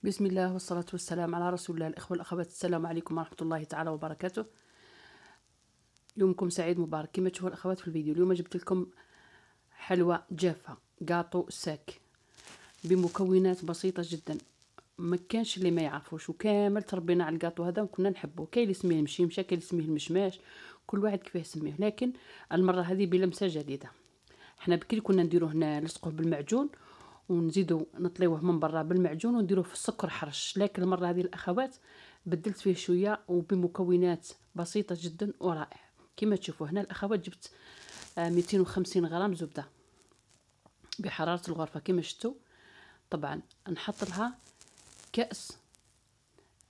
بسم الله والصلاة والسلام على رسول الله. الإخوة والأخوات، السلام عليكم ورحمة الله تعالى وبركاته. يومكم سعيد مبارك. كما تشوفوا الأخوات في الفيديو اليوم جبت لكم حلوى جافة جاطو ساك بمكونات بسيطة جدا، ما كانش اللي ما يعرفوش، وكامل تربينا على الجاطو هذا وكنا نحبه. كاين اللي يسميه المشيمشة، كاين اللي يسميه المشماش، كل واحد كيف يسميه، لكن المرة هذه بلمسة جديدة. حنا بكري كنا نديروه هنا نلصقوه بالمعجون ونزيدو نطليوه من برا بالمعجون ونديروه في السكر حرش، لكن المره هذه الاخوات بدلت فيه شويه وبمكونات بسيطه جدا ورائع. كما تشوفوا هنا الاخوات جبت 250 غرام زبده بحراره الغرفه كما شفتوا. طبعا نحط لها كاس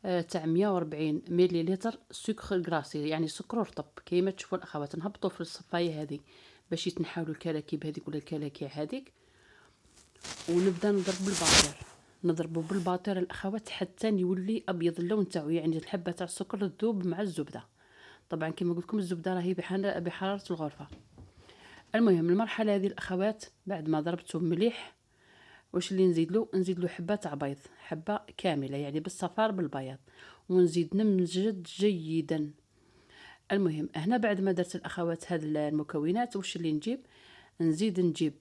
تاع 140 مليلتر سكر غراسي، يعني سكر رطب. كما تشوفوا الاخوات نهبطوا في الصفايه هذه باش يتنحاولوا الكراكيب هذيك ولا الكلاكيع هذيك، ونبدا نضربه بالباطير الاخوات حتى يولي ابيض اللون تاعو، يعني الحبه تاع السكر تذوب مع الزبده. طبعا كما قلت لكم الزبده راهي بحراره الغرفه. المهم المرحله هذه الاخوات بعد ما ضربته مليح، واش اللي نزيد له حبه تاع بيض، حبه كامله يعني بالصفار بالبياض، ونزيد نمزج جيدا. المهم هنا بعد ما درت الاخوات هاد المكونات، واش اللي نجيب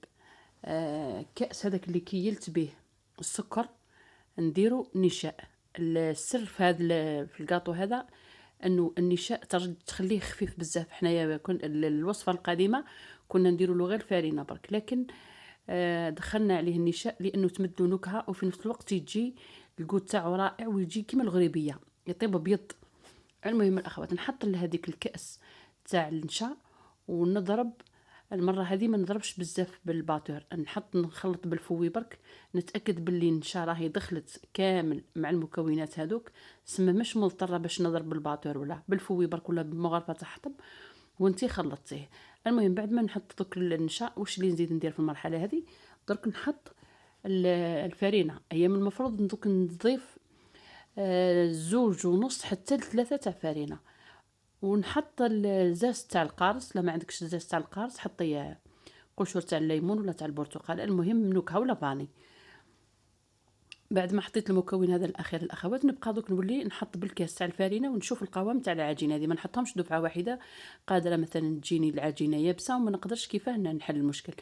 كأس هذاك اللي كيلت به السكر، نديرو نشاء. السر في هذا في الكاطو هذا انه النشاء تخليه خفيف بزاف. حنايا الوصفه القديمه كنا نديرو له غير فرينه برك، لكن دخلنا عليه النشاء لانه تمد له نكهه، وفي نفس الوقت يجي الجود تاعو رائع ويجي كيما الغريبيه، يطيب ابيض. المهم الاخوات نحط لهذيك الكأس تاع النشا ونضرب. المره هذه ما نضربش بزاف بالباتور، نخلط بالفوي برك، نتاكد باللي النشا راهي دخلت كامل مع المكونات هذوك. سما مش مضطره باش نضرب بالباتور ولا بالفوي برك ولا بمغرفه تاع حطب وانتي خلطتيه. المهم بعد ما نحط دوك النشا، واش اللي نزيد ندير في المرحله هذه؟ درك نحط الفرينه. هي من المفروض دوك نضيف 2.5 حتى ل3 تاع فرينه، ونحط الزاز تاع القارص. لا ما عندكش الزاز تاع القارص حطي قشور تاع الليمون ولا تاع البرتقال، المهم نكهه ولا فاني. بعد ما حطيت المكون هذا الاخير الاخوات، نبقى دوك نولي نحط بالكاس تاع الفرينه ونشوف القوام تاع العجينه هذه. ما نحطهمش دفعه واحده، قادره مثلا تجيني العجينه يابسه وما نقدرش كيفاه نحل المشكل.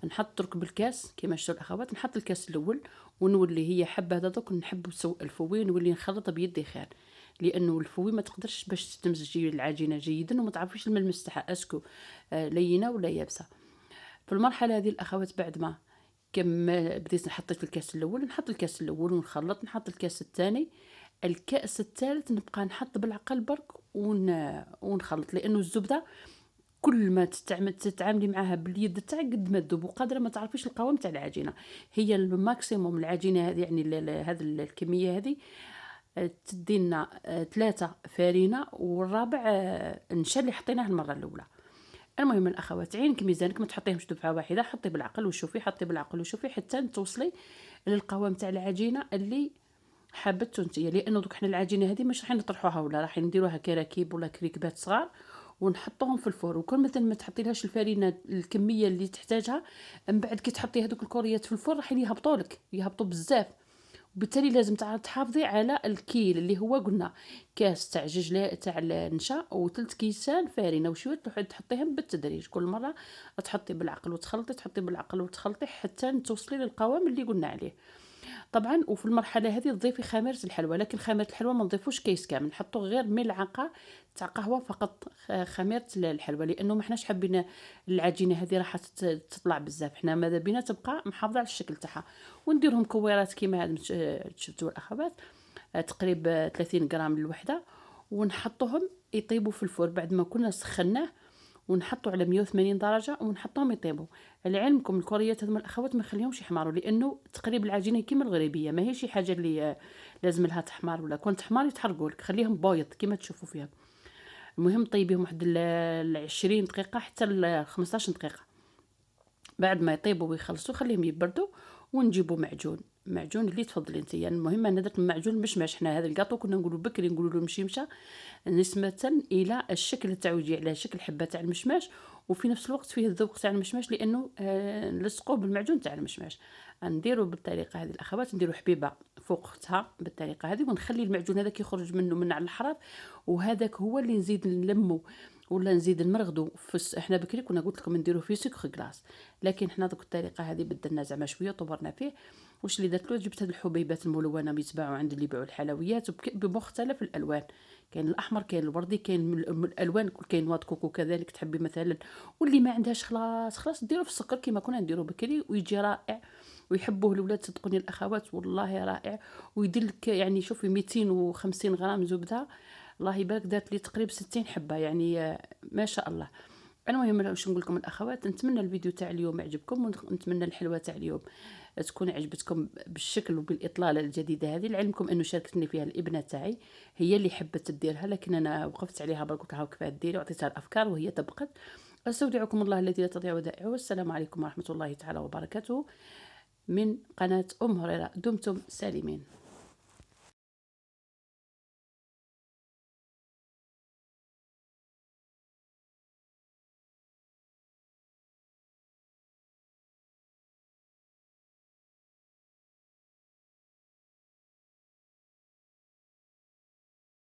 نحط درك بالكاس كيما شفتوا الاخوات، نحط الكاس الاول ونولي هي حبه هذا دوك نحب الفوي، نولي نخلط بيدي خير، لانه الفوي ما تقدرش باش تمزجي العجينه جيدا وما تعرفيش الملمس تاعها اسكو لينه ولا يابسه. في المرحله هذه الاخوات بعد ما بديت حطيت الكاس الاول، نحط الكاس الاول ونخلط، نحط الكاس الثاني، الكاس الثالث نبقى نحط بالعقل برك ونخلط، لانه الزبده كل ما تتعاملي معها باليد تاعك قد ما تذوب، وقادره ما تعرفيش القوام تاع العجينه. هي الماكسيموم العجينه هذه يعني هذه الكميه هذه تدينا 3 فرينه، والرابع النشا اللي حطيناه المره الاولى. المهم الاخوات عينك ميزانك، ما تحطيهمش دفعه واحده، حطي بالعقل وشوفي، حطي بالعقل وشوفي حتى توصلي للقوام تاع العجينه اللي حابته نتيا. لانه دوك حنا العجينه هذه مش راح نطرحوها ولا راح نديروها كراكيب ولا كريكبات صغار ونحطوهم في الفور، وكل مثل ما تحطيلهاش الفرينه الكميه اللي تحتاجها، من بعد كي تحطي هذوك الكوريات في الفور راح يهبطوا بزاف. وبالتالي لازم تحافظي على الكيل اللي هو قلنا كاس تاع تاع النشا وثلث كيسان فرينه وشويه، تحطيهم بالتدريج، كل مره تحطي بالعقل وتخلطي، تحطي بالعقل وتخلطي حتى توصلي للقوام اللي قلنا عليه. طبعا وفي المرحله هذه تضيفي خميره الحلوى، لكن خميره الحلوى ما نضيفوش كيس كامل، نحطوا غير ملعقه تاع قهوه فقط خميره الحلوى، لانه ما حناش حابين العجينه هذه راح تطلع بزاف، حنا ماذا بينا تبقى محافظه على الشكل تاعها. ونديرهم كويرات كيما هاد شفتوا الاخوات، تقريبا 30 غرام الوحده، ونحطوهم يطيبوا في الفور بعد ما كنا سخناه، ونحطوا على 180 درجه ونحطوهم يطيبوا. لعلمكم الكوريات هذوما الاخوات ما نخليهمش يحمروا، لانه تقريب العجينه كيما الغريبيه ما هي شي حاجه اللي لازم لها تحمر، ولا كون تحمر يتحرقوا لك، خليهم بويض كيما تشوفوا فيها. المهم طيبيهم واحد 20 دقيقه حتى 15 دقيقه. بعد ما يطيبوا ويخلصوا خليهم يبردوا، ونجيبوا معجون اللي تفضلي انت. يعني المهم انا درت معجون مشماش. حنا هذا الكاطو كنا نقولوا بكري نقولوا له مشيمشه، نسبه الى الشكل تاعو يجي على شكل حبه تاع المشماش، وفي نفس الوقت فيه الذوق تاع المشماش، لانه نلصقوه بالمعجون تاع المشماش. نديروا بالطريقه هذه الاخوات، نديروا حبيبه فوق اختها بالطريقه هذه، ونخلي المعجون هذاك يخرج منه من على الحراب، وهذاك هو اللي نزيد نلمو ولا نزيد نمرغدو احنا بكري كنا قلت لكم نديرو فيه سكر كلاص، لكن حنا دوك الطريقه هذه بدلنا زعما شويه طورنا فيه. واش اللي درت له، جبت هاد الحبيبات الملونه يتباعوا عند اللي يبيعوا الحلويات بمختلف الالوان، كاين الاحمر كاين الوردي كاين من الالوان، كاين نواد كوكو كذلك تحبي مثلا، واللي ما عندهاش خلاص ديروا في السكر كما كنا نديرو بكري ويجي رائع ويحبوه الولاد. صدقوني الاخوات والله رائع، ويدير لك يعني شوفي 250 غرام زبده، الله يبارك دارت لي تقريبا 60 حبه يعني ما شاء الله. المهم واش نقول لكم الاخوات، نتمنى الفيديو تاع اليوم يعجبكم، ونتمنى الحلوه تاع اليوم تكون عجبتكم بالشكل وبالاطلاله الجديده هذه. لعلمكم انه شاركتني فيها الابنه تاعي، هي اللي حبت تديرها، لكن انا وقفت عليها برك قلت لها كيفاه ديري، وعطيتها الافكار وهي طبقت. استودعكم الله الذي لا تضيع ودائعه، والسلام عليكم ورحمه الله تعالى وبركاته من قناه ام هريره. دمتم سالمين.